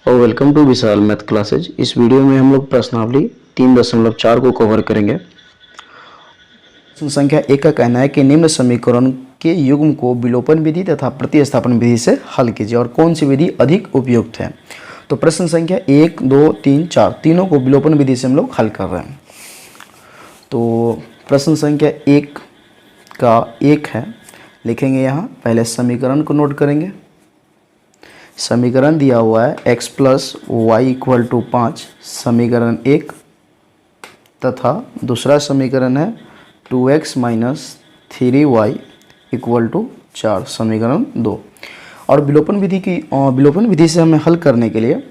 और welcome to Vishal math classes. इस video में हम लोग प्रश्नावली 3.4 को कवर करेंगे। प्रश्न संख्या 1 का कहना है कि निम्न समीकरण के युग्म को विलोपन विधि तथा प्रतिस्थापन विधि से हल कीजिए और कौन सी विधि अधिक उपयुक्त है। तो प्रश्न संख्या 1, 2, 3, 4 तीनों को विलोपन विधि से हम लोग हल कर रहे हैं। तो प्रश्न संख्या 1 का 1 है, लिखेंगे यहाँ पहले समीकरण को नोट करेंगे। समीकरण दिया हुआ है x plus y equal to 5 समीकरण 1 तथा दूसरा समीकरण है 2x minus 3y equal to 4 समीकरण 2। और विलोपन विधि से हमें हल करने के लिए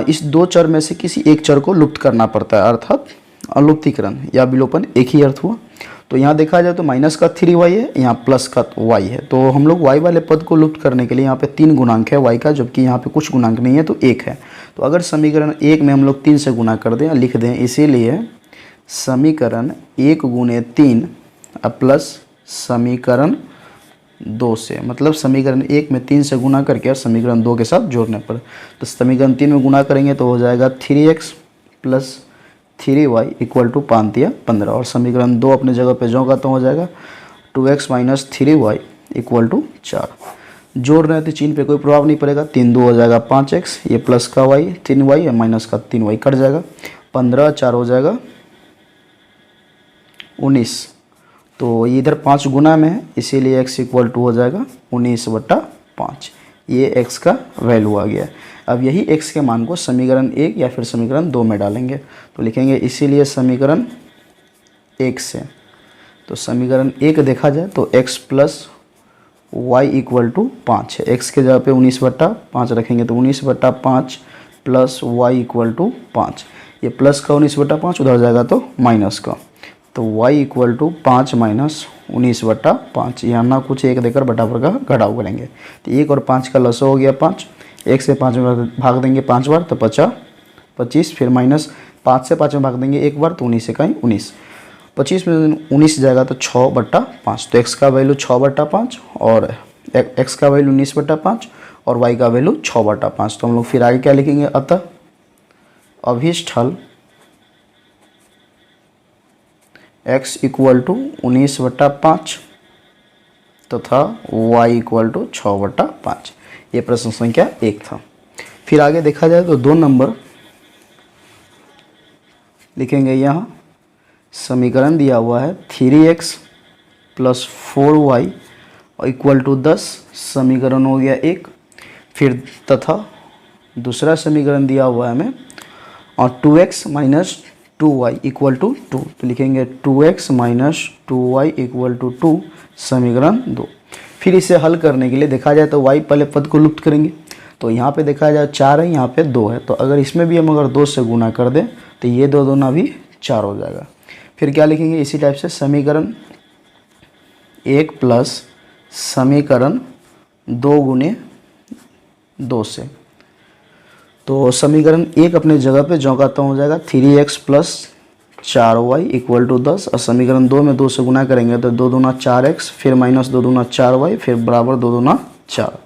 इस दो चर में से किसी एक चर को लुप्त करना पड़ता है, अर्थात अलुप्तीकरण या विलोपन एक ही अर्थ हुआ। तो यहाँ देखा जाए तो माइनस का 3y है, यहाँ प्लस का y है। तो हम लोग y वाले पद को लुप्त करने के लिए यहाँ पे 3 गुणांक है y का, जबकि यहाँ पे कुछ गुणांक नहीं है तो 1 है। तो अगर समीकरण 1 में हम लोग 3 से गुना कर दें, लिख दें इसीलिए समीकरण 1 गुणे 3 प्लस समीकरण 2 से, मतलब समीकरण 1 में 3 से गुना करके और समीकरण 2 के साथ जोड़ने पर। तो समीकरण 3 में गुना करेंगे तो हो जाएगा 3x plus 3y equal to 5 या 15। और समीकरण 2 अपने जगह पे जो का तो हो जाएगा 2x minus 3y equal to 4। जोड़ रहे हैं तो चिन्ह पे कोई प्रभाव नहीं पड़ेगा। 3 2 हो जाएगा 5x, ये प्लस का y 3y या माइनस का 3y कट जाएगा। 15 4 हो जाएगा 19। तो ये इधर 5 गुना में है, इसीलिए x इक्वल टू हो जाएगा 19/5। ये x का वैल्यू आ गया। अब यही x के मान को समीकरण 1 या फिर समीकरण 2 में डालेंगे। तो लिखेंगे इसीलिए समीकरण 1 से। तो समीकरण 1 देखा जाए तो x plus y equal to 5 है। x के जगह पे 19/5 रखेंगे तो 19/5 प्लस वाई इक्वल टू 5। ये प्लस का 19/5 उधर जाएगा तो माइनस का, तो y इक्वल टू 5 माइनस 19/5। यहाँ ना कुछ एक देकर बटाबर का घटाव करेंगे तो 1 और 5 का लसो हो गया 5। 1 से 5 में भाग देंगे 5 बार तो 25, फिर माइनस 5 से 5 में भाग देंगे 1 बार तो 19 से कहीं 19। 25 में 19 जाएगा तो 6/5। तो x का वैल्यू 6/5 और x का वैल्यू 19/5 और y का वैल्यू 6/5। तो हम लोग फिर आगे क्या लिखेंगे, अतः अभिष्ठल x इक्वल टू 19/5 तथा y इक्वल टू 6/5। ये प्रश्न संख्या 1 था। फिर आगे देखा जाए तो 2 नंबर लिखेंगे। यहाँ समीकरण दिया हुआ है 3x plus 4y equal to 10 समीकरण हो गया 1। फिर तथा दूसरा समीकरण दिया हुआ है हमें और 2x minus 2y equal to 2। तो लिखेंगे 2x minus 2y equal to 2 समीकरण 2। फिर इसे हल करने के लिए देखा जाए तो y पहले पद को लुप्त करेंगे। तो यहाँ पे देखा जाए 4 है, यहाँ पे 2 है। तो अगर इसमें भी हम अगर 2 से गुना कर दें तो ये 2 दूना भी 4 हो जाएगा। फिर क्या लिखेंगे इसी टाइप से समीकरण 1 प्लस समीकरण 2 गुने 2 से। तो समीकरण 1 अपने जगह पे जो का हो जाएगा 3x plus 4y equal to 10। और समीकरण 2 में 2 से गुना करेंगे तो 2 दूना 4x, फिर माइनस 2 दूना 4y, फिर बराबर 2 दूना 4।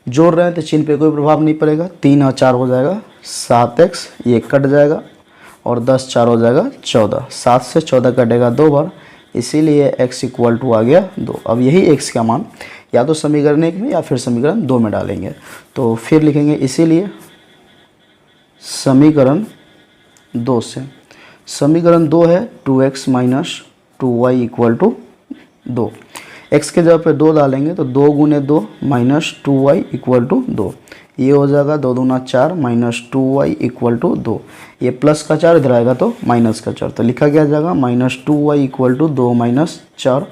जोड़ रहे हैं तो चिन्ह पे कोई प्रभाव नहीं पड़ेगा। 3 और 4 हो जाएगा 7x, ये कट जाएगा और 10 4 हो जाएगा 14। 7 से 14 कटेगा 2 बार, इसीलिए x इक्वल टू आ गया 2। अब यही x का मान या तो समीकरण 1 में या फिर समीकरण 2 में डालेंगे। तो फिर लिखेंगे इसीलिए समीकरण 2 से। समीकरण 2 है 2x minus 2y equal to 2। x के जगह पे 2 डालेंगे तो 2 गुने 2 माइनस 2y इक्वल टू 2। ये हो जाएगा 2 दूना 4 माइनस 2y इक्वल टू 2। ये प्लस का 4 इधर आएगा तो माइनस का 4। तो लिखा गया जाएगा minus 2y equal to 2 minus 4।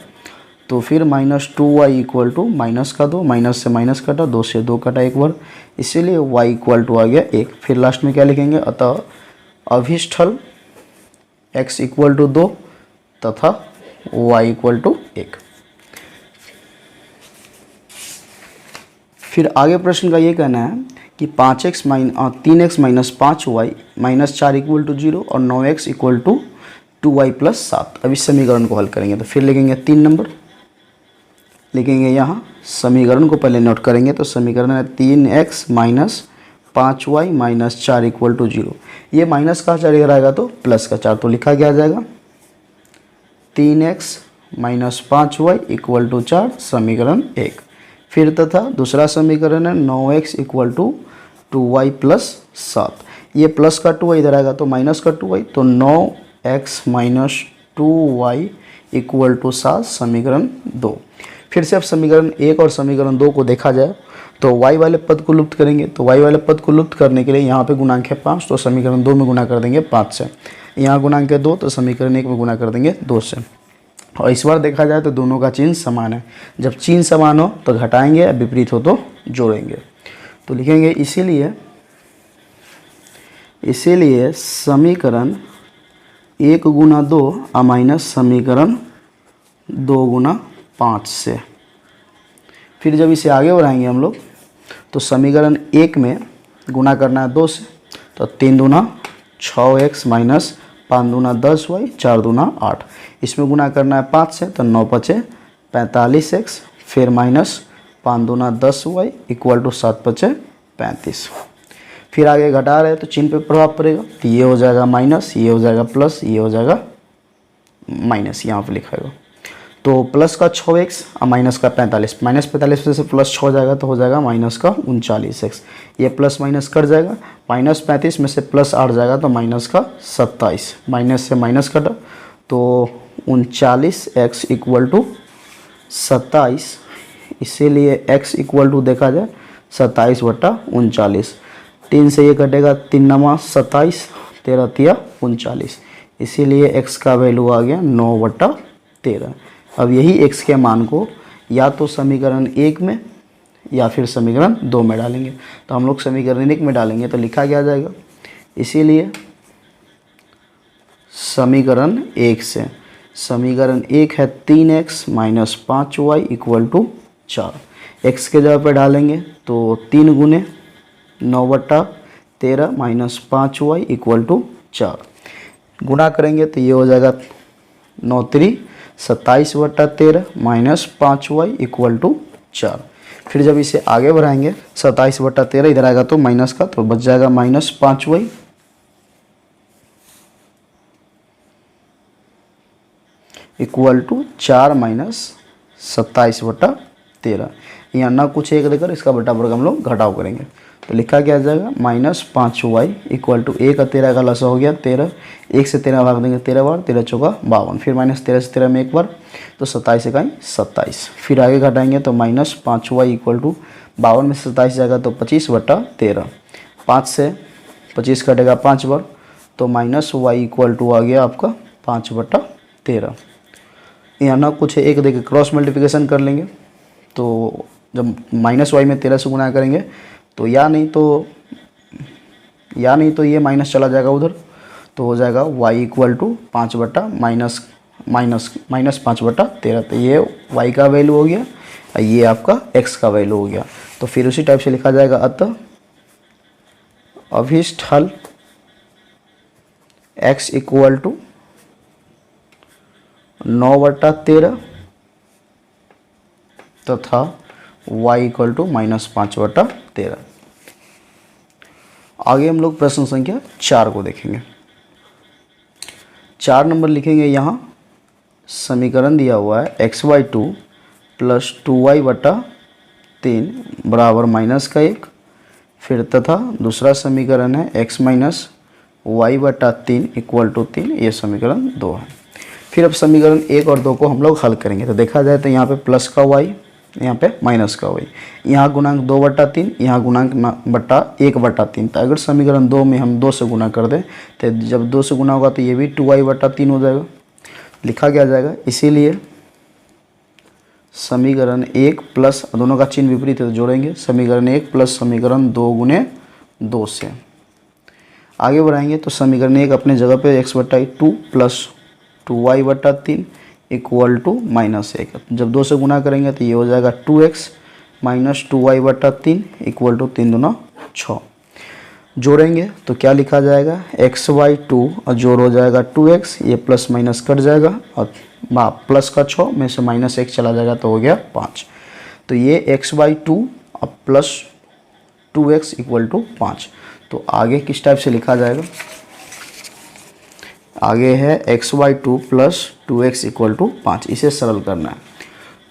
तो फिर minus 2y equal to minus का 2, माइनस से माइनस कटा, 2 से 2 कटा एक बार, इसीलिए y इक्वल टू आ गया 1। फिर लास्ट में क्या लिखेंगे, अतः अभिष्ठल x इक्वल टू 2 तथा y इक्वल टू 1। फिर आगे प्रश्न का ये कहना है कि 3x minus 5y minus 4 equal to 0 और 9x equal to 2y plus 7। अब इस समीकरण को हल करेंगे तो फिर लिखेंगे 3 नंबर लिखेंगे। यहाँ समीकरण को पहले नोट करेंगे तो समीकरण है 3x minus 5y minus 4 equal to 0। ये माइनस का 4 इधर आएगा तो प्लस का 4, तो लिखा क्या जाएगा 3x minus 5y equal to 4, समीकरण 1। फिर तथा दूसरा समीकरण है 9x equal to 2y plus 7। ये प्लस का 2y इधर आएगा तो माइनस का 2y, तो 9x minus 2y equal to 7, समीकरण 2। फिर से अब समीकरण 1 और समीकरण 2 को देखा जाए तो y वाले पद को लुप्त करेंगे। तो y वाले पद को लुप्त करने के लिए यहाँ पे गुणांक है 5, तो समीकरण 2 में गुणा कर देंगे 5 से। यहाँ गुणांक है 2, तो समीकरण 1 में गुणा कर देंगे 2 से। और इस बार देखा जाए तो दोनों का चिन्ह समान है। जब चिन्ह समान हो तो घटाएंगे, विपरीत हो तो जोड़ेंगे। तो लिखेंगे इसीलिए समीकरण 1 गुना 2 माइनस समीकरण 2 गुना 5 से। फिर जब इसे आगे बढ़ाएंगे हम लोग तो समीकरण 1 में गुणा करना है 2 से, तो 3 दूना 6x माइनस 5 दूना 10y 4 दूना 8। इसमें गुणा करना है 5 से, तो 9 पचे 45x, फिर माइनस 5 दूना 10y इक्वल टू 7 पचे 35। फिर आगे घटा रहे तो चिन्ह पे प्रभाव पड़ेगा, तो ये हो जाएगा माइनस, ये हो जाएगा प्लस, ये हो जाएगा माइनस, यहाँ पे लिखाएगा। तो प्लस का 6x और माइनस का 45, माइनस 45 में से प्लस 6 हो जाएगा तो हो जाएगा माइनस का 39x। ये प्लस माइनस कट जाएगा, माइनस 35 में से प्लस 8 जाएगा तो माइनस का 27, माइनस से माइनस कटा तो 39x इक्वल टू 27। इसीलिए x इक्वल टू देखा जाए 27/39। 3 से ये कटेगा, 3 नमा 27, 13 तिया 39। इसीलिए x का वैल्यू आ गया 9/13। अब यही x के मान को या तो समीकरण 1 में या फिर समीकरण 2 में डालेंगे। तो हम लोग समीकरण 1 में डालेंगे तो लिखा क्या जाएगा, इसीलिए समीकरण 1 से, समीकरण 1 है 3x minus 5y equal to 4। x के जगह पर डालेंगे तो 3 गुने 9/13 माइनस 5y इक्वल टू 4। गुणा करेंगे तो ये हो जाएगा 9 3 27/13 माइनस 5y इक्वल टू 4। फिर जब इसे आगे बढ़ाएंगे 27/13 इधर आएगा तो माइनस का, तो बच जाएगा minus 5y equal to 4 minus 27/13। यहाँ ना कुछ एक देकर इसका बटा वर्ग हम लोग घटाव करेंगे तो लिखा क्या जाएगा माइनस 5y इक्वल टू 1 और 13 का लसा हो गया 13, 1 से 13 भाग देंगे 13 बार, 13 चौका 52, फिर माइनस 13 से 13 में एक बार, तो 27 इकाई 27। फिर आगे घटाएंगे तो माइनस 5y इक्वल टू 52 में 27 जाएगा तो 25/13, 5 से 25 कटेगा 5 बार, तो माइनस y इक्वल टू आ गया आपका 5/13। यहाँ ना कुछ है एक देखिए क्रॉस मल्टीप्लिकेशन कर लेंगे, तो जब माइनस y में 13 से गुना करेंगे तो या नहीं तो ये माइनस चला जाएगा उधर, तो हो जाएगा y इक्वल टू 5 बटा माइनस 5/13। तो ये y का वैल्यू हो गया, ये आपका x का वैल्यू हो गया। तो फिर उसी टाइप से लिखा जाएगा, अतः अभीष्ट हल x इक्वल टू 9/13 तथा y इक्वल टू माइनस 5/13। आगे हम लोग प्रश्न संख्या 4 को देखेंगे। 4 नंबर लिखेंगे, यहाँ समीकरण दिया हुआ है xy2 प्लस 2y/3 बराबर माइनस का 1। फिर तथा दूसरा समीकरण है x minus y/3 equal to 3, ये समीकरण 2 है। फिर अब समीकरण 1 और 2 को हम लोग हल करेंगे। तो देखा जाए तो यहाँ पे प्लस का y, यहाँ पे माइनस का y, यहाँ गुणांक 2/3, यहाँ गुणांक 1/3। तो अगर समीकरण 2 में हम 2 से गुणा कर दें तो जब 2 से गुणा होगा तो ये भी 2y/3 हो जाएगा। लिखा क्या जाएगा, इसीलिए समीकरण 1 प्लस, दोनों का चिन्ह विपरीत है तो जोड़ेंगे, समीकरण 1 प्लस समीकरण 2 गुने 2 से। आगे बढ़ाएंगे तो समीकरण 1 अपने जगह पे x/2 plus 2y/3 equal to -1। जब 2 से गुना करेंगे तो ये हो जाएगा 2x minus 2y/3 equal to 3 दूना 6। जोड़ेंगे तो क्या लिखा जाएगा, xy2 और जोड़ हो जाएगा 2x, ये प्लस माइनस कट जाएगा और प्लस का 6 में से -1 चला जाएगा तो हो गया 5। तो ये xy2 और प्लस 2x इक्वल टू 5। तो आगे किस टाइप से लिखा जाएगा, आगे है xy2 plus 2x equal to 5, इसे सरल करना है।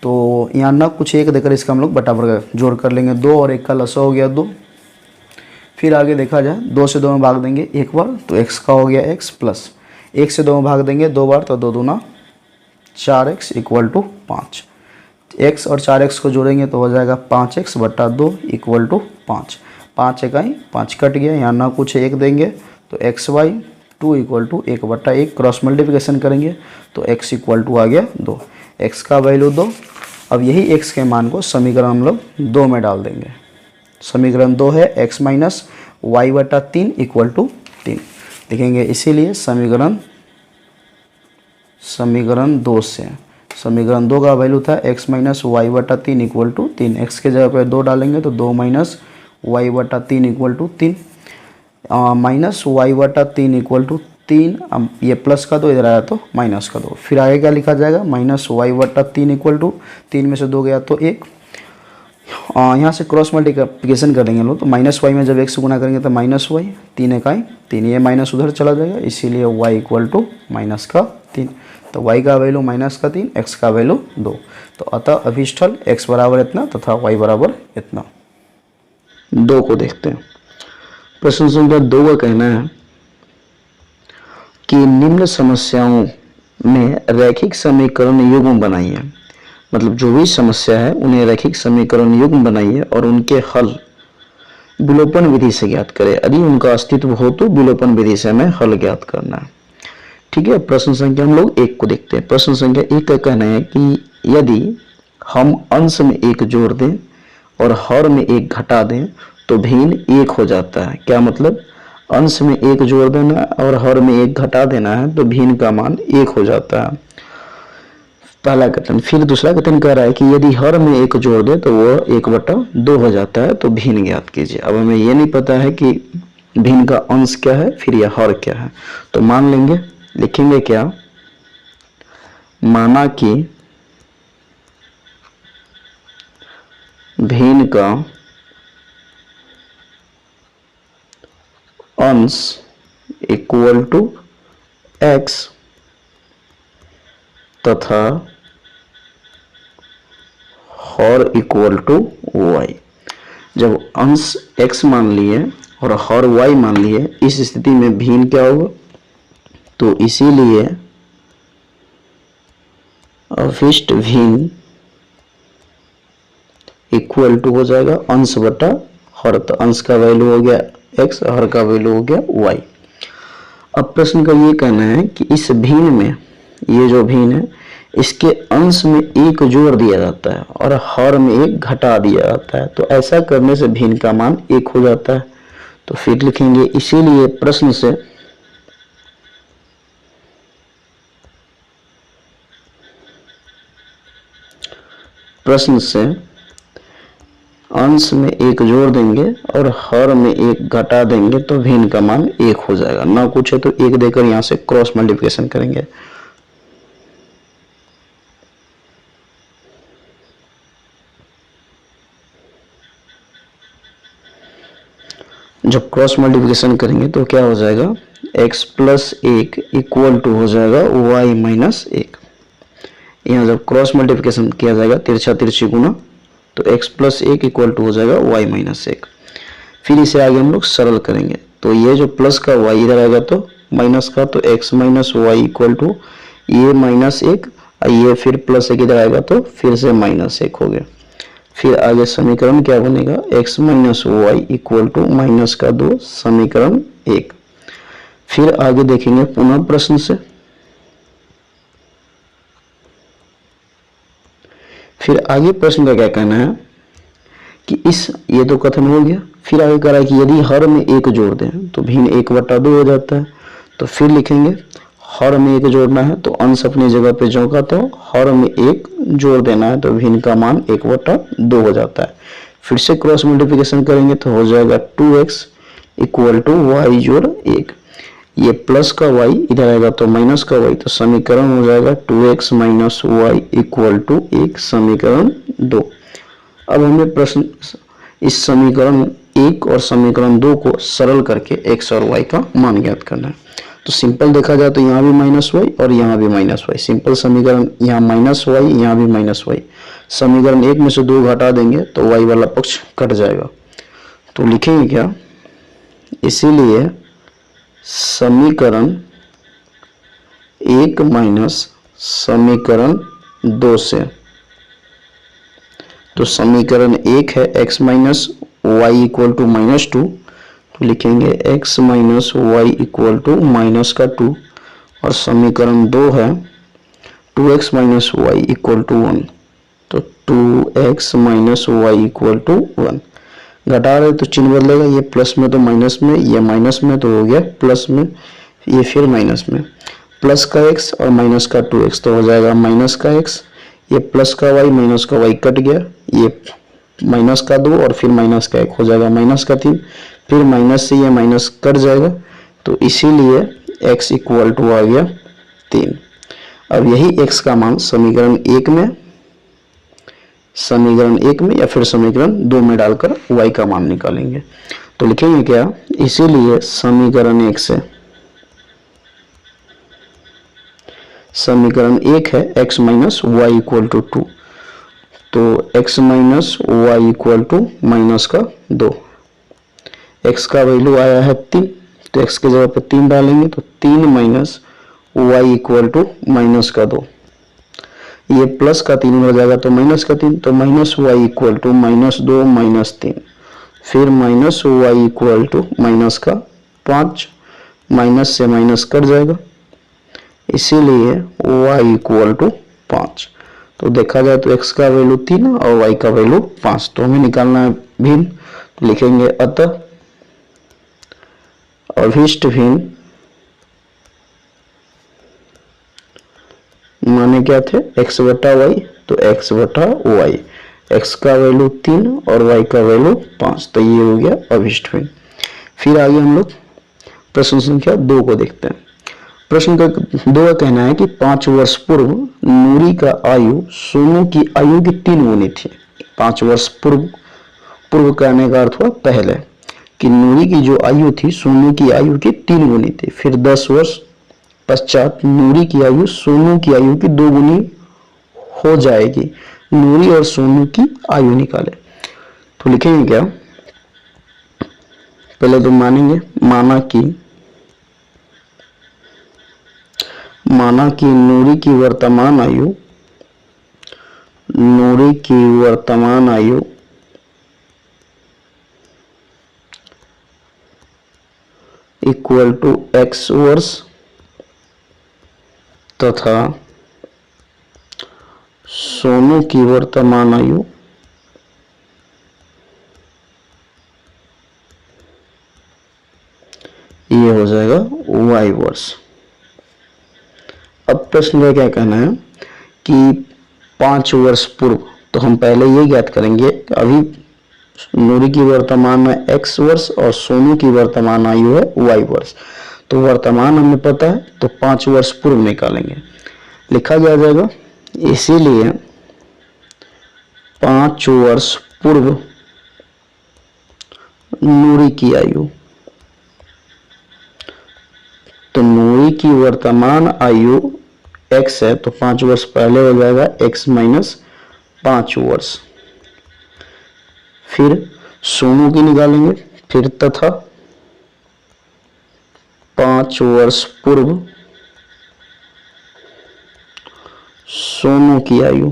तो यहाँ ना कुछ एक देकर इसका हम लोग बटाबर जोड़ कर लेंगे, 2 और 1 का लसा हो गया 2। फिर आगे देखा जाए 2 से 2 में भाग देंगे एक बार तो x का हो गया x, प्लस 1 से 2 में भाग देंगे 2 बार तो 2 दूना 4x इक्वल टू 5। x और 4x को जोड़ेंगे तो हो जाएगा 5x बटा 2 इक्वल टू 5। 5 इकाई 5 कट गया, यहाँ ना कुछ 1 देंगे तो xy2 इक्वल टू 1 बटा 1, क्रॉस मल्टीप्लिकेशन करेंगे तो x इक्वल टू आ गया 2, x का वैल्यू 2। अब यही x के मान को समीकरण हम लोग 2 में डाल देंगे। समीकरण 2 है x माइनस वाई बटा 3 इक्वल टू 3 लिखेंगे, इसीलिए समीकरण 2 से समीकरण 2 का वैल्यू था x माइनस वाई बटा 3 इक्वल टू 3, एक्स के जगह पर 2 डालेंगे तो 2 माइनस वाई बटा 3 इक्वल टू 3, माइनस वाई बटा 3 इक्वल टू 3, ये प्लस का 2 इधर आया तो माइनस का 2। फिर आगे क्या लिखा जाएगा, माइनस वाई बटा 3 इक्वल टू 3 में से 2 गया तो 1, यहाँ से क्रॉस मल्टीप्लिकेशन कर देंगे लोग तो माइनस वाई में जब 1 से गुना करेंगे तो माइनस वाई, 3 इकाई 3, ये माइनस उधर चला जाएगा, इसीलिए y इक्वल टू माइनस का 3। तो y का वैल्यू माइनस का 3, x का वैल्यू 2। तो अतः अभिष्ठल x बराबर इतना तथा y बराबर इतना। 2 को देखते हैं। प्रश्न संख्या 2 का कहना है कि निम्न समस्याओं में रैखिक समीकरण युग्म बनाइए। मतलब जो भी समस्या है उन्हें रैखिक समीकरण युग्म बनाइए और उनके हल विलोपन विधि से ज्ञात करें। यदि उनका अस्तित्व हो तो विलोपन विधि से हमें हल ज्ञात करना है। ठीक है, प्रश्न संख्या हम लोग 1 को देखते हैं। प्रश्न संख्या 1 का कहना है कि यदि हम अंश में 1 जोड़ दें और हर में 1 घटा दें तो भिन्न 1 हो जाता है। क्या मतलब, अंश में 1 जोड़ देना और हर में 1 घटा देना है तो भिन्न का मान 1 हो जाता है, पहला कथन। फिर दूसरा कथन कह रहा है कि यदि हर में 1 जोड़ दे तो वह 1/2 हो जाता है, तो भिन्न ज्ञात कीजिए। अब हमें ये नहीं पता है कि भिन्न का अंश क्या है फिर यह हर क्या है, तो मान लेंगे, लिखेंगे क्या, माना कि भिन्न का अंश इक्वल टू x तथा हर इक्वल टू y। जब अंश x मान लिए और हर y मान लिए, इस स्थिति में भिन्न क्या होगा, तो इसीलिए अभिष्ट भिन्न इक्वल टू हो जाएगा अंश बटा हर। तो अंश का वैल्यू हो गया x, हर का वैल्यू हो गया y। अब प्रश्न का ये कहना है कि इस भिन्न में, ये जो भिन्न है इसके अंश में 1 जोड़ दिया जाता है और हर में 1 घटा दिया जाता है, तो ऐसा करने से भिन्न का मान 1 हो जाता है। तो फिर लिखेंगे, इसीलिए प्रश्न से अंश में 1 जोड़ देंगे और हर में 1 घटा देंगे तो भिन्न का मान 1 हो जाएगा। ना कुछ है तो 1 देकर यहां से क्रॉस मल्टीप्लिकेशन करेंगे। जब क्रॉस मल्टीप्लिकेशन करेंगे तो क्या हो जाएगा, x प्लस 1 इक्वल टू हो जाएगा y माइनस 1। यहाँ जब क्रॉस मल्टीप्लिकेशन किया जाएगा तिरछा तिरछी गुना, तो x प्लस 1 इक्वल टू हो जाएगा y माइनस 1। फिर इसे आगे हम लोग सरल करेंगे, तो ये जो प्लस का y इधर आएगा तो माइनस का, तो x minus y equal to ये माइनस 1, ये फिर प्लस 1 इधर आएगा तो फिर से माइनस 1 हो गया। फिर आगे समीकरण क्या बनेगा, x minus y equal to minus का 2, समीकरण 1। फिर आगे देखेंगे पुनः प्रश्न से। फिर आगे प्रश्न का क्या कहना है कि ये तो कथन हो गया। फिर आगे कह रहा है कि यदि हर में 1 जोड़ दें तो भिन्न 1/2 हो जाता है। तो फिर लिखेंगे, हर में 1 जोड़ना है तो अंश अपनी जगह पे जोगा, तो हर में 1 जोड़ देना है तो भिन्न का मान 1/2 हो जाता है। फिर से क्रॉस मल्टीप्लिकेशन करेंगे तो हो जाएगा 2x इक्वल टू वाई जोड़ 1। ये प्लस का y इधर आएगा तो माइनस का y, तो समीकरण हो जाएगा 2x minus y equal to 1, समीकरण 2। अब हमें प्रश्न इस समीकरण एक और समीकरण 2 को सरल करके x और y का मान ज्ञात करना है। तो सिंपल देखा जाए तो यहाँ भी माइनस वाई और यहाँ भी माइनस वाई, सिंपल समीकरण, यहाँ माइनस वाई, यहाँ भी माइनस वाई। समीकरण 1 में से 2 घटा देंगे तो y वाला पक्ष कट जाएगा। तो लिखेंगे क्या, इसीलिए समीकरण 1 माइनस समीकरण 2 से, तो समीकरण 1 है x minus y equal to -2, तो लिखेंगे x minus y equal to -2, और समीकरण 2 है 2x minus y equal to 1, तो 2x minus y equal to 1। घटा रहे तो चिन्ह बदलेगा, ये प्लस में तो माइनस में, ये माइनस में तो हो गया प्लस में, ये फिर माइनस में, प्लस का x और माइनस का 2x तो हो जाएगा माइनस का x, ये प्लस का y माइनस का y कट गया, ये माइनस का 2 और फिर माइनस का 1 हो जाएगा माइनस का 3, फिर माइनस से ये माइनस कट जाएगा, तो इसीलिए x इक्वल टू आ गया 3। अब यही x का मान समीकरण 1 में या फिर समीकरण 2 में डालकर y का मान निकालेंगे। तो लिखेंगे क्या, इसीलिए समीकरण 1 से, समीकरण 1 है x minus y equal to 2, तो x minus y equal to minus का 2, x का वैल्यू आया है 3, तो x की जगह पे 3 डालेंगे, तो 3 minus y equal to minus का 2, ये प्लस का 3 हो जाएगा तो माइनस का 3, तो माइनस वाई इक्वल टू -2 -3, फिर minus y equal to minus का 5, माइनस से माइनस कट जाएगा, इसीलिए y इक्वल टू 5। तो देखा जाए तो x का वैल्यू 3 और y का वैल्यू 5, तो हमें निकालना है भिन्न, तो लिखेंगे अतः अभिष्ट भिन्न माने क्या थे, x बटा y, तो x बटा y, x का वैल्यू 3 और y का वैल्यू 5, तो ये हो गया अभिष्ट भिन्न। फिर आगे हम लोग प्रश्न संख्या 2 को देखते हैं। प्रश्न का 2 का कहना है कि 5 वर्ष पूर्व नूरी का आयु सोनू की आयु की 3 गुनी थी। 5 वर्ष पूर्व कहने का अर्थ हुआ पहले, कि नूरी की जो आयु थी सोनू की आयु की 3 गुनी थी। फिर 10 वर्ष पश्चात नूरी की आयु सोनू की आयु की 2 गुनी हो जाएगी। नूरी और सोनू की आयु निकाले। तो लिखेंगे क्या, पहले तो मानेंगे, माना कि नूरी की वर्तमान आयु इक्वल टू x वर्ष तथा सोनू की वर्तमान आयु ये हो जाएगा y वर्ष। अब प्रश्न का क्या कहना है कि 5 वर्ष पूर्व, तो हम पहले ये ज्ञात करेंगे, अभी नूरी की वर्तमान है x वर्ष और सोनू की वर्तमान आयु है y वर्ष। तो वर्तमान हमें पता है, तो 5 वर्ष पूर्व निकालेंगे, लिखा जाएगा, इसीलिए 5 वर्ष पूर्व नूरी की आयु, तो नूरी की वर्तमान आयु x है, तो 5 वर्ष पहले हो जाएगा x माइनस 5 वर्ष। फिर सोनू की निकालेंगे, फिर तथा 5 वर्ष पूर्व सोनू की आयु,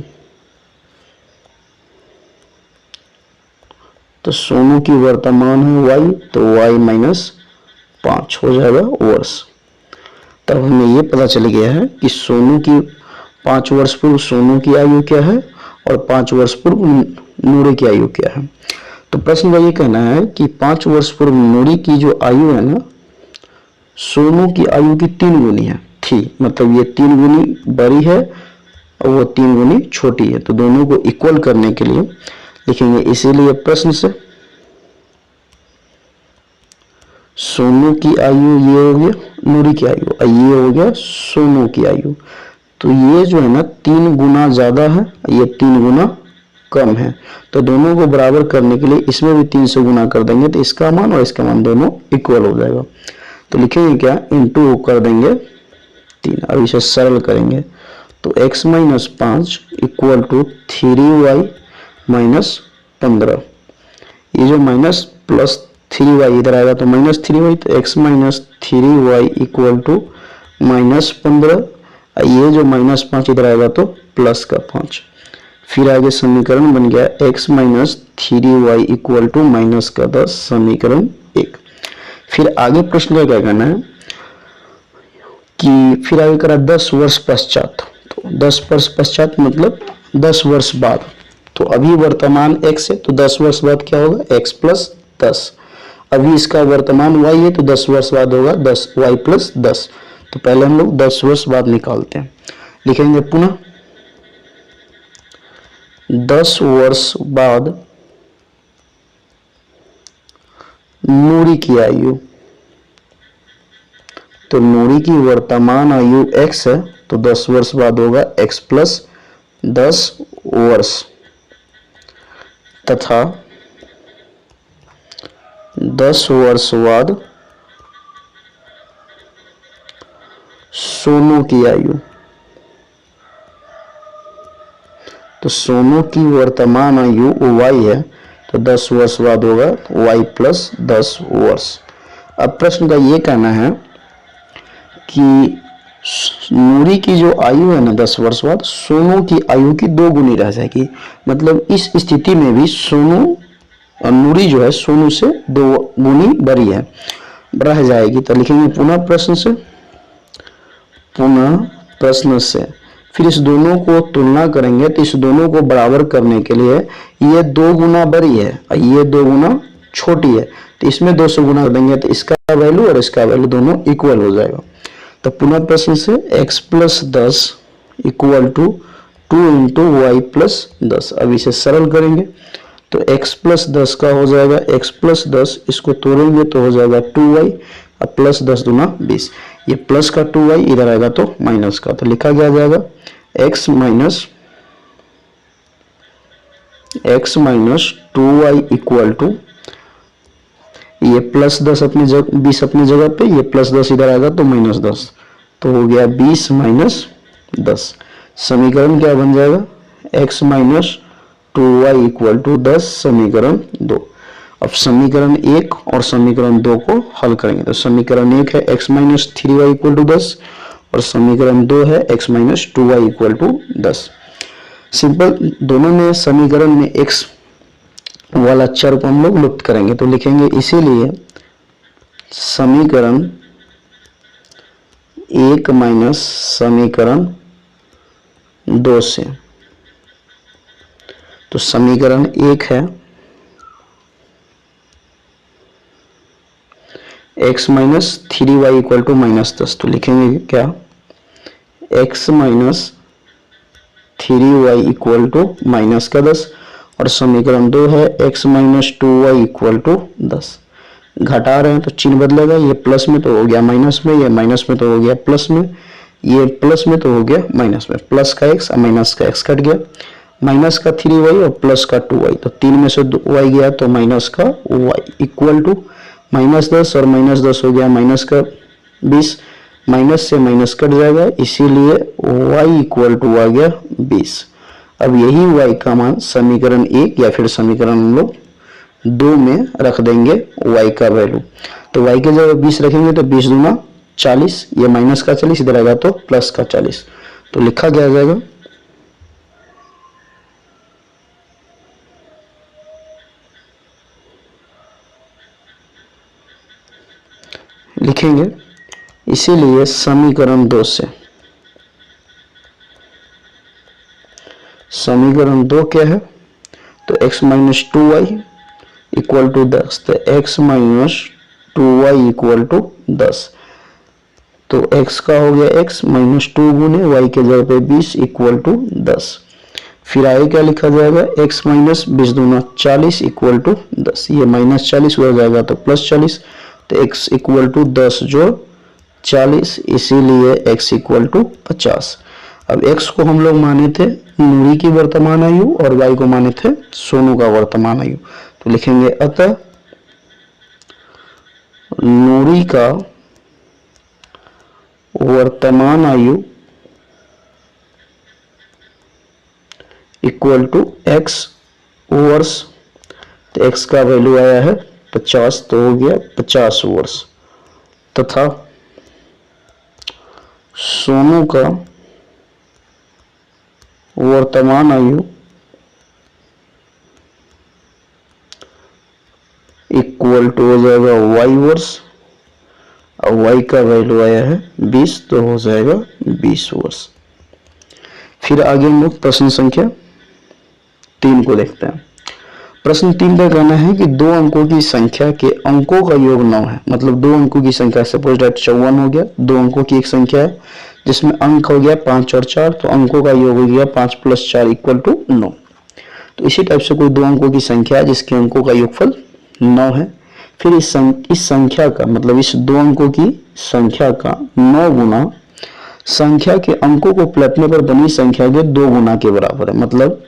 तो सोनू की वर्तमान है y, तो y माइनस 5 हो जाएगा वर्ष। तब हमें ये पता चल गया है कि सोनू की 5 वर्ष पूर्व सोनू की आयु क्या है और 5 वर्ष पूर्व नूरी की आयु क्या है। तो प्रश्न का ये कहना है कि 5 वर्ष पूर्व नूरी की जो आयु है ना, सोनू की आयु की 3 गुनी है थी, मतलब ये 3 गुनी बड़ी है और वो 3 गुनी छोटी है, तो दोनों को इक्वल करने के लिए लिखेंगे, इसीलिए प्रश्न से सोनू की आयु ये हो गया, नूरी की आयु ये हो गया सोनू की आयु, तो ये जो है ना 3 गुना ज्यादा है, ये 3 गुना कम है। तो दोनों को बराबर करने के लिए इसमें भी 3 से गुना कर देंगे तो इसका मान और इसका मान दोनों इक्वल हो जाएगा। तो लिखेंगे क्या, इंटू कर देंगे 3। अब इसे सरल करेंगे तो x minus 5 equal to 3y minus 15। ये जो माइनस प्लस 3y इधर आएगा तो माइनस 3y, तो x minus 3y equal to minus 15। ये जो माइनस 5 इधर आएगा तो प्लस का 5। फिर आगे समीकरण बन गया x minus 3y equal to minus का 10, समीकरण 1। फिर आगे प्रश्न का क्या करना है कि फिर आगे करा 10 वर्ष पश्चात। तो 10 वर्ष पश्चात मतलब 10 वर्ष बाद। तो अभी वर्तमान x है तो 10 वर्ष बाद क्या होगा, x प्लस 10। अभी इसका वर्तमान y है तो 10 वर्ष बाद होगा 10 y प्लस 10। तो पहले हम लोग 10 वर्ष बाद निकालते हैं। लिखेंगे पुनः 10 वर्ष बाद नूरी की आयु। तो नूरी की वर्तमान आयु x है तो 10 वर्ष बाद होगा x प्लस 10 वर्ष, तथा 10 वर्ष बाद सोनू की आयु। तो सोनू की वर्तमान आयु y है तो 10 वर्ष बाद होगा y प्लस 10 वर्ष। अब प्रश्न का ये कहना है कि नूरी की जो आयु है ना 10 वर्ष बाद सोनू की आयु की 2 गुनी रह जाएगी। मतलब इस स्थिति में भी सोनू और नूरी जो है सोनू से 2 गुनी बड़ी है, रह जाएगी। तो लिखेंगे पुनः प्रश्न से फिर इस दोनों को तुलना करेंगे तो इस दोनों को बराबर करने के लिए ये 2 गुना बड़ी है और ये 2 गुना छोटी है, तो इसमें 2 से गुना कर देंगे तो इसका वैल्यू और इसका वैल्यू दोनों इक्वल हो जाएगा। तो पुनः प्रश्न से x plus 10 equal to 2 into y plus 10। अब इसे सरल करेंगे तो x प्लस 10 का हो जाएगा x प्लस 10, इसको तोड़ेंगे तो हो जाएगा 2y और प्लस 10 दूना 20। ये प्लस का 2y इधर आएगा तो माइनस का, तो लिखा क्या जाएगा x minus 2y equal to ये प्लस 10 अपनी जगह 20 अपनी जगह पे, ये प्लस 10 इधर आएगा तो माइनस 10, तो हो गया 20 माइनस 10। समीकरण क्या बन जाएगा x minus 2y equal to 10, समीकरण 2। अब समीकरण 1 और समीकरण 2 को हल करेंगे तो समीकरण 1 है x minus 3y equal to 10 और समीकरण 2 है x minus 2y equal to 10। Simple, दोनों में समीकरण में x वाला चर को हम लोग लुप्त करेंगे तो लिखेंगे इसीलिए समीकरण 1 माइनस समीकरण 2 से। तो समीकरण 1 है x minus 3y equal to minus 10, तो लिखेंगे क्या x minus 3y equal to minus का 10। और समीकरण 2 है x minus 2y equal to 10। घटा रहे हैं तो चिन्ह बदलेगा, ये प्लस में तो हो गया माइनस में, ये माइनस में तो हो गया प्लस में, ये प्लस में तो हो गया माइनस में। प्लस का x और माइनस का x कट गया, माइनस का 3y और प्लस का 2y, तो 3 में से 2y गया तो माइनस का y इक्वल टू माइनस 10 और माइनस 10 हो गया माइनस का 20, माइनस से माइनस कट जाएगा इसीलिए y इक्वल टू आ गया 20। अब यही y का मान समीकरण 1 या फिर समीकरण हम लोग 2 में रख देंगे y का वैल्यू। तो y के जगह 20 रखेंगे तो 20 दूना 40, ये माइनस का 40 इधर आएगा तो प्लस का 40, तो लिखा क्या जाएगा लिखेंगे इसीलिए समीकरण 2 से। समीकरण 2 क्या है तो x minus 2y equal to 10, तो x minus 2y equal to 10। तो x का हो गया x माइनस 2 गुने y के जगह पे 20 इक्वल टू 10। फिर आगे क्या लिखा जाएगा x माइनस 20 दूना 40 इक्वल टू 10, ये माइनस 40 हो जाएगा तो प्लस 40, तो x इक्वल टू 10 जोड़ 40 इसीलिए x इक्वल टू 50। अब x को हम लोग माने थे नूरी की वर्तमान आयु और y को माने थे सोनू का वर्तमान आयु। तो लिखेंगे अतः नूरी का वर्तमान आयु इक्वल टू x वर्ष। तो x का वैल्यू आया है 50, तो हो गया 50 वर्ष, तथा सोनू का वर्तमान आयु इक्वल टू हो जाएगा y वर्ष, और y का वैल्यू आया है 20, तो हो जाएगा 20 वर्ष। फिर आगे हम लोग प्रश्न संख्या 3 को देखते हैं। प्रश्न 3 का कहना है कि 2 अंकों की संख्या के अंकों का योग 9 है। मतलब 2 अंकों की संख्या, सपोज दैट 54 हो गया, 2 अंकों की एक संख्या है जिसमें अंक हो गया 5 और 4, तो अंकों का योग हो गया 5 + 4 = 9। तो इसी टाइप से कोई 2 अंकों की संख्या है जिसके अंकों का योगफल 9 है। फिर इस संख्या का मतलब इस 2 अंकों की संख्या का 9 गुना संख्या के अंकों को पलटने पर बनी संख्या के 2 गुना के बराबर है। मतलब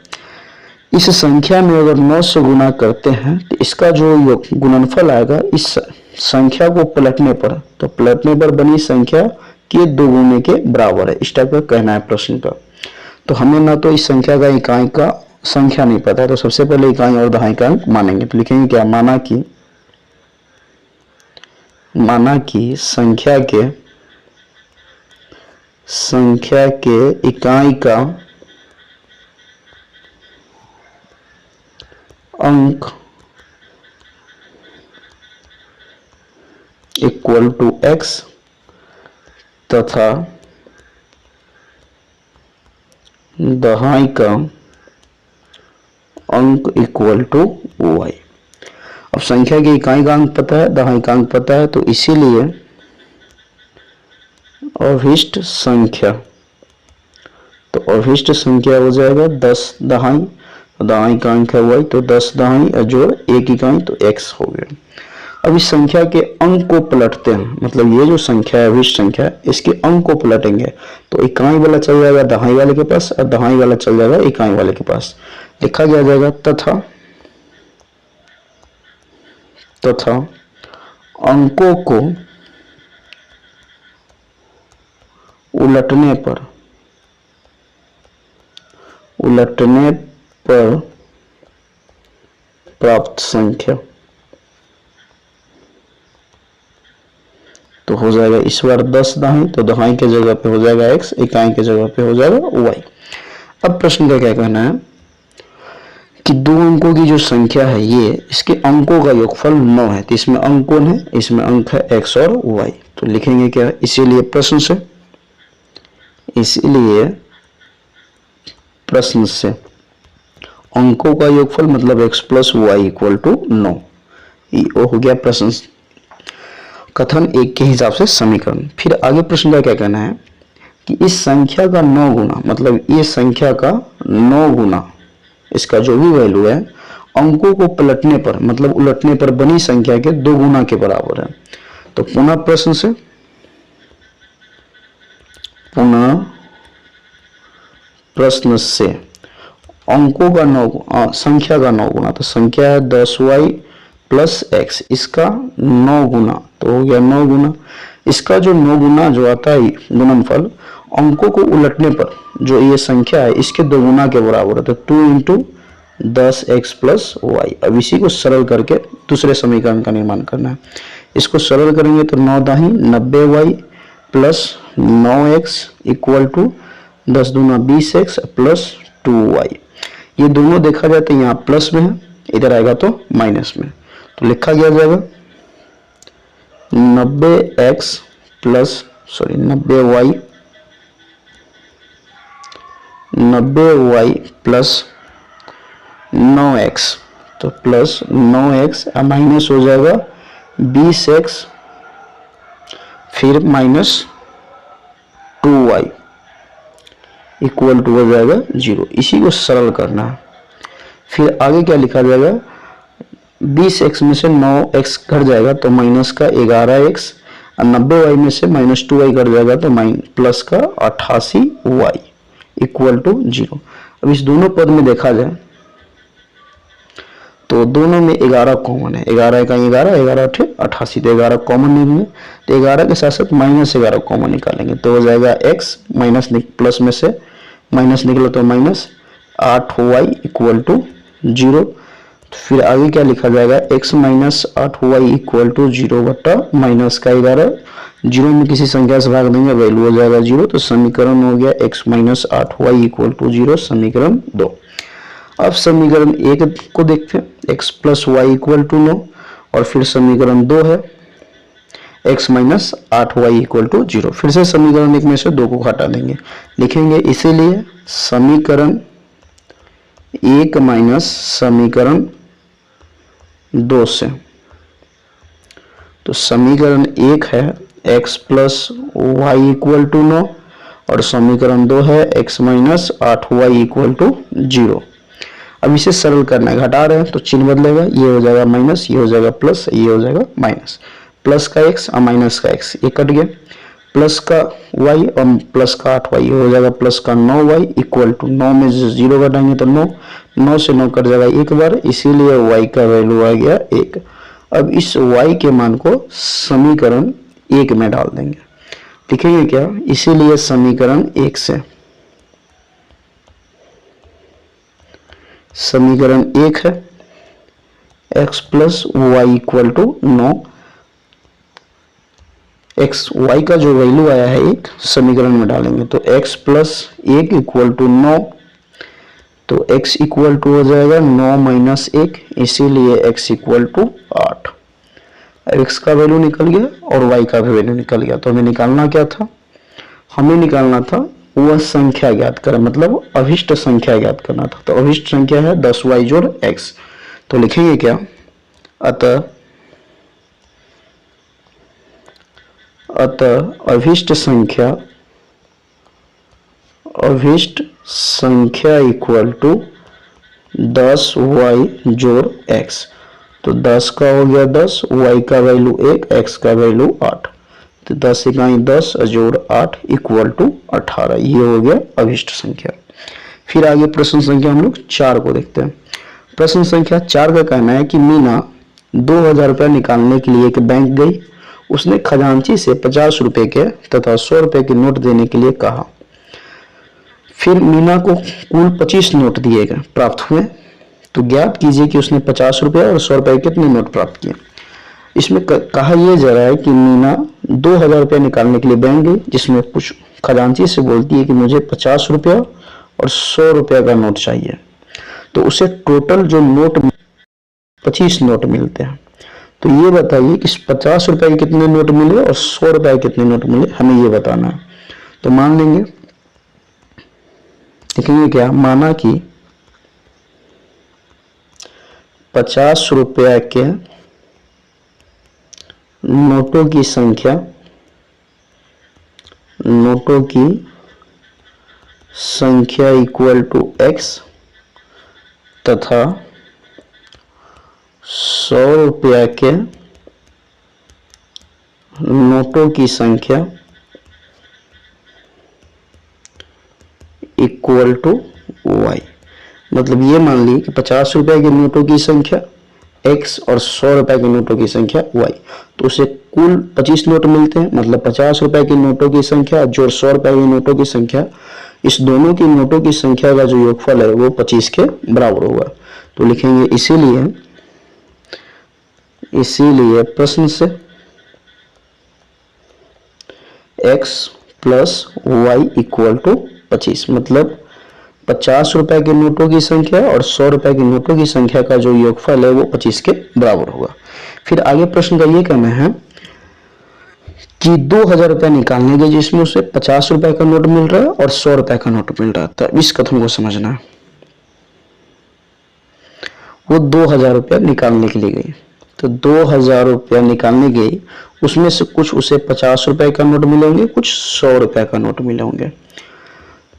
इस संख्या में अगर 9 से गुना करते हैं तो इसका जो गुणनफल आएगा इस संख्या को पलटने पर, तो पलटने पर बनी संख्या के 2 गुने के बराबर है। इस टाइप का कहना है प्रश्न का। तो हमें ना तो इस संख्या का इकाई का संख्या नहीं पता है, तो सबसे पहले इकाई और दहाई मानेंगे। तो लिखेंगे क्या, माना कि संख्या के इकाई का अंक इक्वल टू x तथा दहाई का अंक इक्वल टू y। अब संख्या की इकाई का अंक पता है, दहाई का अंक पता है, तो इसीलिए अभिष्ट संख्या, तो अभिष्ट संख्या हो जाएगा 10 दहाई, दहाई का अंक है y, तो 10 दहाई और जोड़ 1 इकाई, तो x हो गया। अब इस संख्या के अंक को पलटते हैं, मतलब ये जो संख्या है अभिष्ट संख्या है, इसके अंक को पलटेंगे तो इकाई वाला चल जाएगा दहाई वाले के पास और दहाई वाला चल जाएगा इकाई वाले के पास। लिखा क्या जाएगा, तथा अंकों को उलटने पर प्राप्त संख्या, तो हो जाएगा इस बार 10 दहाई, तो दहाई के जगह पे हो जाएगा x, इकाई के जगह पे हो जाएगा y। अब प्रश्न का क्या कहना है कि 2 अंकों की जो संख्या है ये, इसके अंकों का योगफल 9 है। तो इसमें अंक कौन है, इसमें अंक है x और y। तो लिखेंगे क्या, इसीलिए प्रश्न से अंकों का योगफल मतलब x + y = 9। ये हो गया प्रश्न कथन 1 के हिसाब से समीकरण। फिर आगे प्रश्न का क्या कहना है कि इस संख्या का 9 गुना, मतलब ये संख्या का 9 गुना इसका जो भी वैल्यू है अंकों को पलटने पर मतलब उलटने पर बनी संख्या के 2 गुना के बराबर है। तो पुनः प्रश्न से अंकों का संख्या का 9 गुना, तो संख्या है 10y + x, इसका 9 गुना, तो हो गया 9 गुना। इसका जो 9 गुना जो आता है गुणनफल अंकों को उलटने पर जो ये संख्या है इसके 2 गुना के बराबर है, तो 2 × 10x + y। अब इसी को सरल करके दूसरे समीकरण का निर्माण करना है। इसको सरल करेंगे तो 9 दहाई 90y + 9x = 10 दूना 20x + 2y। ये दोनों देखा जाए तो यहाँ प्लस में है, इधर आएगा तो माइनस में। तो लिखा गया जाएगा 90y + 9x, तो प्लस 9x माइनस हो जाएगा 20x, फिर माइनस 2y = हो जाएगा 0। इसी को सरल करना है। फिर आगे क्या लिखा जाएगा, 20x में से 9x घट जाएगा तो माइनस का 11x, और 90y में से -2y घट जाएगा तो प्लस का 88y = 0। अब इस दोनों पद में देखा जाए तो दोनों में 11 कॉमन है, 11 का 11, 11 अठे 88, तो 11 कॉमन निकले, तो 11 के साथ साथ -11 कॉमन निकालेंगे तो हो जाएगा x माइनस प्लस में से माइनस निकला तो -8y इक्वल टू 0। फिर आगे क्या लिखा जाएगा, x minus 8y equal to 0 बट्टा माइनस का 11, 0 में किसी संख्या से भाग देंगे वैल्यू हो जाएगा 0, तो समीकरण हो गया x minus 8y equal to 0, समीकरण 2। अब समीकरण 1 को देखते हैं, x plus y equal to 9, और फिर समीकरण 2 है x minus 8y equal to 0। फिर से समीकरण 1 में से 2 को हटा देंगे, लिखेंगे इसीलिए समीकरण 1 माइनस समीकरण 2 से, तो समीकरण 1 है x plus y equal to 9 और समीकरण 2 है x minus 8y equal to 0। अब इसे सरल करना है, घटा रहे हैं तो चिन्ह बदलेगा, ये हो जाएगा माइनस, ये हो जाएगा प्लस, ये हो जाएगा माइनस, प्लस का x और माइनस का x ये कट गया, प्लस का y और प्लस का 8y ये हो जाएगा प्लस का 9y इक्वल टू 9 में 0 घटाएंगे तो 9, 9 से 9 कट जाएगा एक बार, इसीलिए y का वैल्यू आ गया 1। अब इस y के मान को समीकरण 1 में डाल देंगे, लिखेंगे क्या, इसीलिए समीकरण 1 से समीकरण 1 है x plus y equal to 9, x y का जो वैल्यू आया है 1 समीकरण में डालेंगे तो x प्लस 1 इक्वल टू 9, तो x इक्वल टू हो जाएगा 9 माइनस 1, इसीलिए x इक्वल टू 8। x का वैल्यू निकल गया और y का भी वैल्यू निकल गया, तो हमें निकालना क्या था, हमें निकालना था वह संख्या ज्ञात करें, मतलब अभिष्ट संख्या ज्ञात करना था। तो अभिष्ट संख्या है 10y जोड़ x, तो लिखेंगे क्या, अतः अभिष्ट संख्या इक्वल टू 10y जोड़ x, तो 10 का हो गया 10, y का वैल्यू 1, x का वैल्यू 8, तो 10 इकाई 10 जोड़ 8 इक्वल टू 18, ये हो गया अभिष्ट संख्या। फिर आगे प्रश्न संख्या हम लोग 4 को देखते हैं। प्रश्न संख्या 4 का कहना है कि मीना 2000 रुपया निकालने के लिए एक बैंक गई, उसने खजांची से 50 रुपए के तथा 100 रुपए के नोट देने के लिए कहा। फिर मीना को कुल 25 नोट दिए गए प्राप्त हुए, तो ज्ञात कीजिए कि उसने 50 रुपये और 100 रुपए कितने नोट प्राप्त किए। इसमें कहा यह जा रहा है कि मीना 2000 रुपये निकालने के लिए बैंक गई, जिसमें कुछ खजांची से बोलती है कि मुझे 50 रुपया और 100 रुपया का नोट चाहिए, तो उसे टोटल जो नोट 25 नोट मिलते हैं। तो ये बताइए कि 50 रुपए के कितने नोट मिले और 100 रुपए के कितने नोट मिले, हमें ये बताना है। तो मान लेंगे, लिखेंगे क्या, माना कि 50 रुपया के नोटों की संख्या इक्वल टू x तथा 100 रुपया के नोटों की संख्या इक्वल टू y। मतलब ये मान ली कि 50 रुपए के नोटों की संख्या x और 100 रुपए के नोटों की संख्या y, तो उसे कुल 25 नोट मिलते हैं, मतलब 50 रुपए के नोटों की संख्या जोड़ 100 रुपए के नोटों की संख्या, इस दोनों की नोटों की संख्या का जो योगफल है वो 25 के बराबर होगा। तो लिखेंगे इसीलिए प्रश्न से x plus y equal to 25, मतलब 50 रुपए के नोटों की संख्या और 100 रुपए के नोटों की संख्या का जो योगफल है वो 25 के बराबर होगा। फिर आगे प्रश्न का ये कहना है कि 2000 रुपया निकालने के, जिसमें उसे 50 रुपए का नोट मिल रहा है और 100 रुपए का नोट मिल रहा है। तो इस कथन को समझना है, वो 2000 रुपया निकालने के लिए गई, तो 2000 रुपया निकालने गई, उसमें से कुछ उसे 50 रुपए का नोट मिले होंगे, कुछ 100 रुपए का नोट मिले होंगे।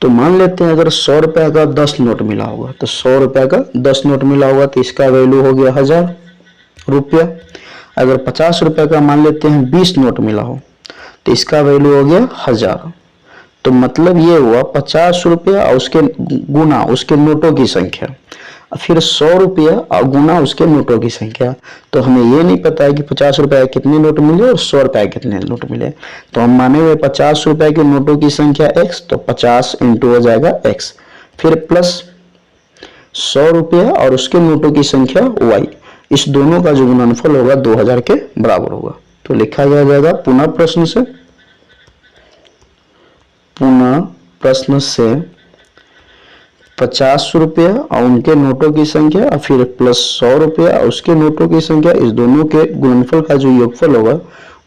तो मान लेते हैं अगर 100 रुपए का 10 नोट मिला होगा, तो 100 रुपए का 10 नोट मिला होगा तो इसका वैल्यू हो गया 1000 रुपया। अगर 50 रुपए का मान लेते हैं 20 नोट मिला हो तो इसका वैल्यू हो गया 1000। तो तो मतलब ये हुआ 50 रुपया और उसके गुना उसके नोटों की संख्या, फिर 100 रुपया और गुना उसके नोटों की संख्या। तो हमें ये नहीं पता है कि 50 रुपया कितने नोट मिले और 100 रुपया कितने नोट मिले। तो हम माने हुए 50 रुपया के नोटों की संख्या x, तो 50 इंटू हो जाएगा x, फिर प्लस 100 रुपया और उसके नोटों की संख्या y, इस दोनों का जो गुणनफल होगा 2000 के बराबर होगा। तो लिखा जाएगा पुनः प्रश्न से 50 रुपया और उनके नोटों की संख्या और फिर प्लस 100 रुपया और उसके नोटों की संख्या, इस दोनों के गुणनफल का जो योगफल होगा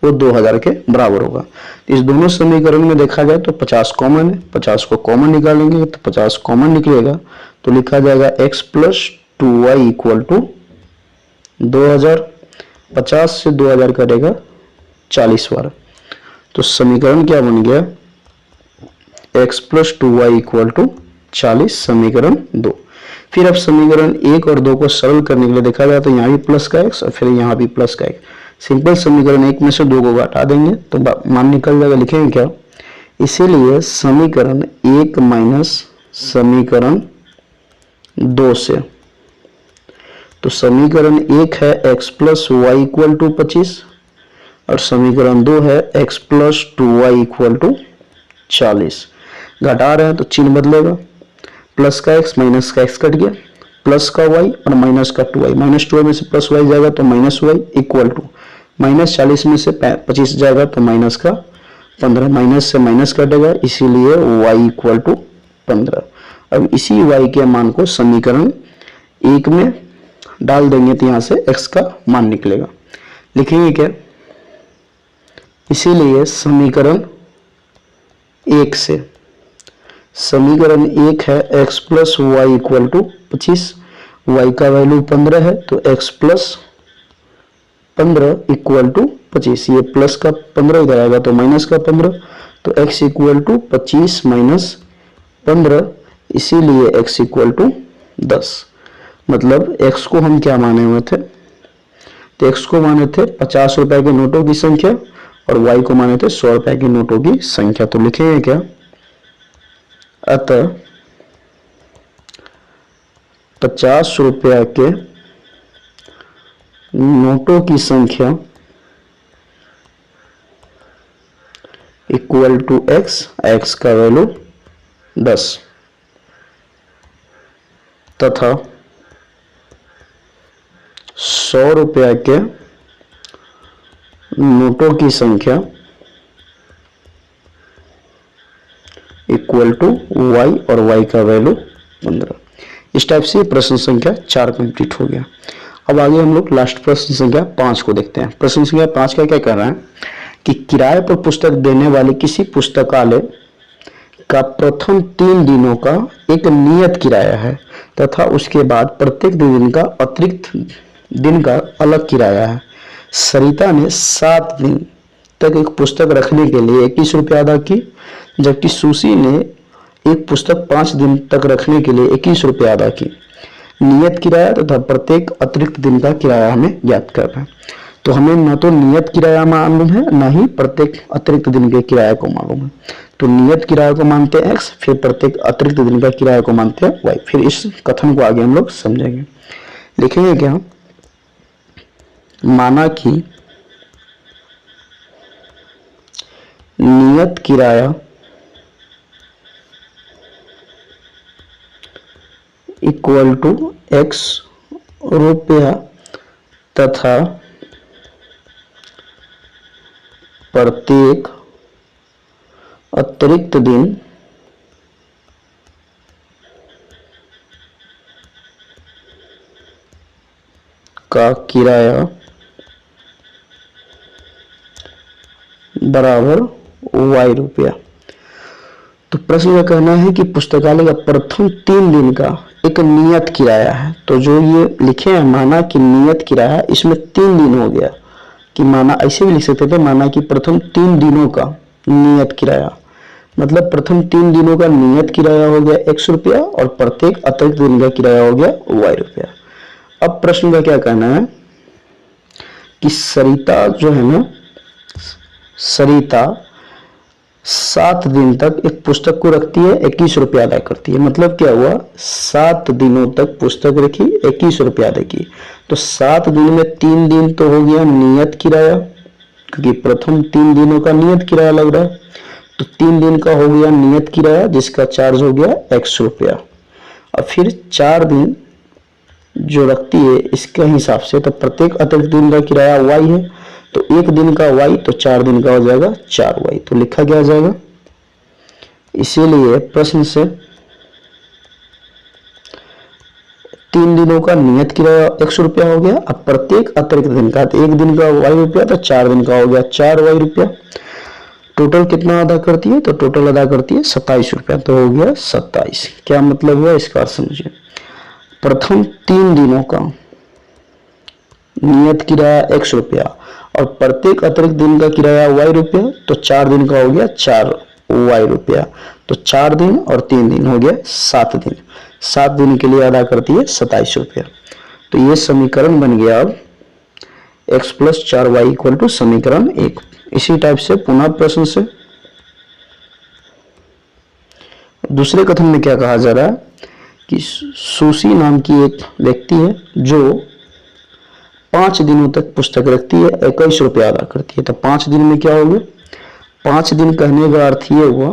वो 2000 के बराबर होगा। इस दोनों समीकरण में देखा जाए तो 50 कॉमन है, 50 को कॉमन निकालेंगे तो 50 कॉमन निकलेगा, तो लिखा जाएगा x plus 2y equal to 2000। 50 से 2000 करेगा 40 बार, तो समीकरण क्या बन गया, x plus 2y equal to 40, समीकरण 2। फिर अब समीकरण 1 और 2 को सरल करने के लिए देखा जाए तो यहाँ भी प्लस का x और फिर यहाँ भी प्लस का x, सिंपल समीकरण 1 में से 2 को घटा देंगे तो मान निकल जाएगा। लिखेंगे क्या, इसीलिए समीकरण 1 माइनस समीकरण 2 से, तो समीकरण 1 है x plus y equal to 25 और समीकरण 2 है x plus 2y equal to 40। घटा रहे हैं तो चिन्ह बदलेगा, प्लस का x माइनस का x कट गया, प्लस का y और माइनस का 2y, माइनस 2y में से प्लस y जाएगा तो minus y equal to minus 40 में से 25 जाएगा तो माइनस का 15, माइनस से माइनस कटेगा इसीलिए y इक्वल टू 15। अब इसी y के मान को समीकरण 1 में डाल देंगे तो यहाँ से x का मान निकलेगा। लिखेंगे क्या, इसीलिए समीकरण 1 से, समीकरण 1 है x plus y equal to 25, y का वैल्यू 15 है तो x प्लस 15 इक्वल टू 25, ये प्लस का 15 इधर आएगा तो माइनस का 15, तो x इक्वल टू 25 माइनस 15, इसीलिए x इक्वल टू 10। मतलब x को हम क्या माने हुए थे, तो x को माने थे 50 रुपए के नोटों की संख्या और y को माने थे 100 रुपए के नोटों की संख्या। तो लिखेंगे क्या, अतः 50 रुपया के नोटों की संख्या इक्वल टू x का वैल्यू 10 तथा 100 रुपया के नोटों की संख्या इक्वल टू y और y का वैल्यू 15। इस टाइप से प्रश्न संख्या 4 कंप्लीट हो गया। अब आगे हम लोग लास्ट प्रश्न संख्या 5 को देखते हैं। प्रश्न संख्या 5 का क्या कर रहा है कि किराए पर पुस्तक देने वाले किसी पुस्तकालय का प्रथम 3 दिनों का एक नियत किराया है तथा उसके बाद प्रत्येक दिन का अतिरिक्त दिन का अलग किराया है। सरिता ने 7 दिन तक एक पुस्तक रखने के लिए 21 रुपया अदा की, जबकि सुशी ने एक पुस्तक 5 दिन तक रखने के लिए 21 रुपया अदा की। नियत किराया तथा प्रत्येक अतिरिक्त दिन का किराया हमें ज्ञात करना है। तो हमें न तो नियत किराया मालूम है न ही प्रत्येक अतिरिक्त दिन के किराया को मालूम है। तो नियत किराया को मानते हैं x, फिर प्रत्येक अतिरिक्त दिन का किराया को मानते हैं y। फिर इस कथन को आगे हम लोग समझेंगे। लिखेंगे क्या, माना कि नियत किराया इक्वल टू x रुपया तथा प्रत्येक अतिरिक्त दिन का किराया बराबर y रुपया। तो प्रश्न का कहना है कि पुस्तकालय का प्रथम 3 दिन का एक नियत किराया है। तो जो ये लिखे हैं माना कि नियत किराया, इसमें 3 दिन हो गया कि माना ऐसे भी लिख सकते थे, माना कि प्रथम 3 दिनों का नियत किराया, मतलब प्रथम 3 दिनों का नियत किराया हो गया x रुपया और प्रत्येक अतिरिक्त दिन का किराया हो गया y रुपया। अब प्रश्न का क्या कहना है कि सरिता जो है ना, सरिता 7 दिन तक एक पुस्तक को रखती है, 21 रुपया अदा करती है। मतलब क्या हुआ, 7 दिनों तक पुस्तक रखी, 21 रुपया अदा की। तो 7 दिन में 3 दिन तो हो गया नियत किराया, क्योंकि प्रथम 3 दिनों का नियत किराया लग रहा है। तो 3 दिन का हो गया नियत किराया, जिसका चार्ज हो गया x रुपया। और फिर 4 दिन जो रखती है इसके हिसाब से, तो प्रत्येक अतिरिक्त दिन का किराया y है, तो 1 दिन का y, तो 4 दिन का हो जाएगा 4y। तो लिखा क्या जाएगा, इसीलिए प्रश्न से 3 दिनों का नियत किराया x रुपया हो गया। अब प्रत्येक अतिरिक्त दिन का, तो 1 दिन का y रुपया, तो 4 दिन का हो गया 4y रुपया। टोटल कितना अदा करती है, तो टोटल अदा करती है 27 रुपया, तो हो गया 27। क्या मतलब हुआ इसका अर्थ समझिए। प्रथम 3 दिनों का नियत किराया x रुपया और प्रत्येक अतिरिक्त दिन का किराया y रुपया, तो 4 दिन का हो गया 4y रुपया। तो 4 दिन और 3 दिन हो गया 7 दिन। 7 दिन के लिए अदा करती है 27 रुपया। तो ये समीकरण बन गया अब x plus 4y equal to समीकरण 1। इसी टाइप से पुनः प्रश्न से दूसरे कथन में क्या कहा जा रहा है कि सुशी नाम की एक व्यक्ति है जो 5 दिनों तक पुस्तक रखती है, 21 रुपया अदा करती है। तो 5 दिन में क्या होगा, 5 दिन कहने का अर्थ ये हुआ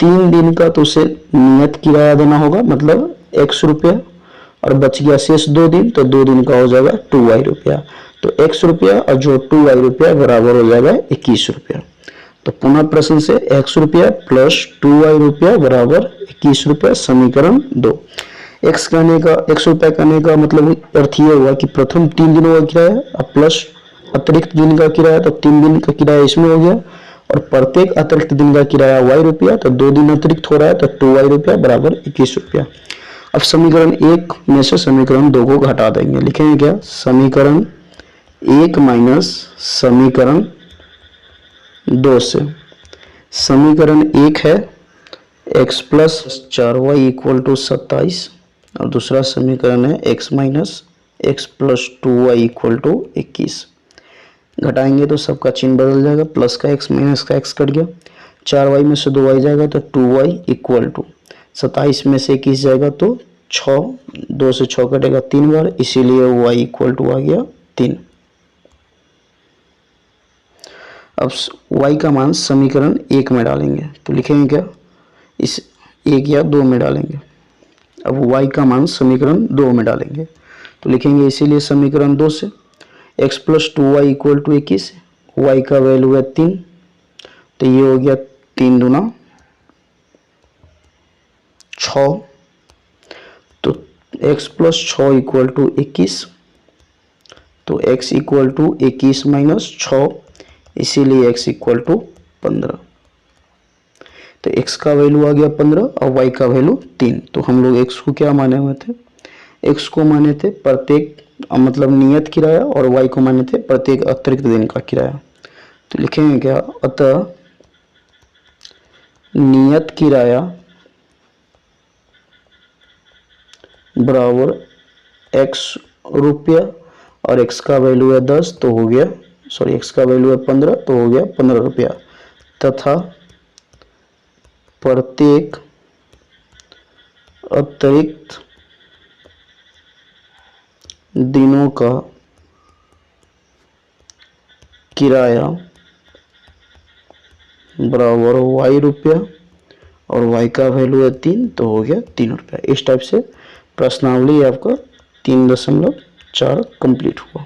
3 दिन का तो उसे नियत किराया देना होगा, मतलब x रुपया, और बच गया शेष 2 दिन, तो 2 दिन का हो जाएगा 2y रुपया। तो x रुपया और जो 2y रुपया बराबर हो जाएगा 21 रुपया। तो पुनः प्रश्न से x रुपया प्लस 2y रुपया बराबर 21 रुपया, समीकरण 2। x रुपया कहने का मतलब अर्थ ये हुआ कि प्रथम 3 दिनों का किराया और प्लस अतिरिक्त दिन का किराया, तो 3 दिन का किराया इसमें हो गया, और प्रत्येक अतिरिक्त दिन का किराया y रुपया, तो 2 दिन अतिरिक्त हो रहा है, तो 2y रुपया बराबर 21 रुपया। अब समीकरण 1 में से समीकरण 2 को घटा देंगे। लिखेंगे क्या, समीकरण 1 माइनस समीकरण 2 से। समीकरण 1 है x plus 4y equal to 27, और दूसरा समीकरण है x minus x plus 2y equal to 21। घटाएंगे तो सबका चिन्ह बदल जाएगा, प्लस का x माइनस का x कट गया, 4y में से 2y जाएगा तो 2y इक्वल टू 27 में से 21 जाएगा तो 6, 2 से 6 कटेगा 3 बार, इसीलिए y इक्वल टू आ गया 3। अब y का मान समीकरण 1 में डालेंगे, तो लिखेंगे क्या, इस 1 या 2 में डालेंगे। अब y का मान समीकरण 2 में डालेंगे, तो लिखेंगे इसीलिए समीकरण 2 से x plus 2y equal to 21, y का वैल्यू है 3, तो ये हो गया 3 दूना 6, तो x प्लस 6 इक्वल टू 21, तो x इक्वल टू 21 माइनस 6, इसीलिए x इक्वल टू 15। तो x का वैल्यू आ गया 15 और y का वैल्यू 3। तो हम लोग x को क्या माने हुए थे, x को माने थे प्रत्येक मतलब नियत किराया, और y को माने थे प्रत्येक अतिरिक्त दिन का किराया। तो लिखेंगे क्या, अतः नियत किराया बराबर x रुपया, और x का वैल्यू है 10, तो हो गया x का वैल्यू है 15, तो हो गया 15 रुपया, तथा प्रत्येक अतिरिक्त दिनों का किराया बराबर y रुपया, और y का वैल्यू है 3, तो हो गया 3 रुपया। इस टाइप से प्रश्नावली आपका 3.4 कंप्लीट हुआ।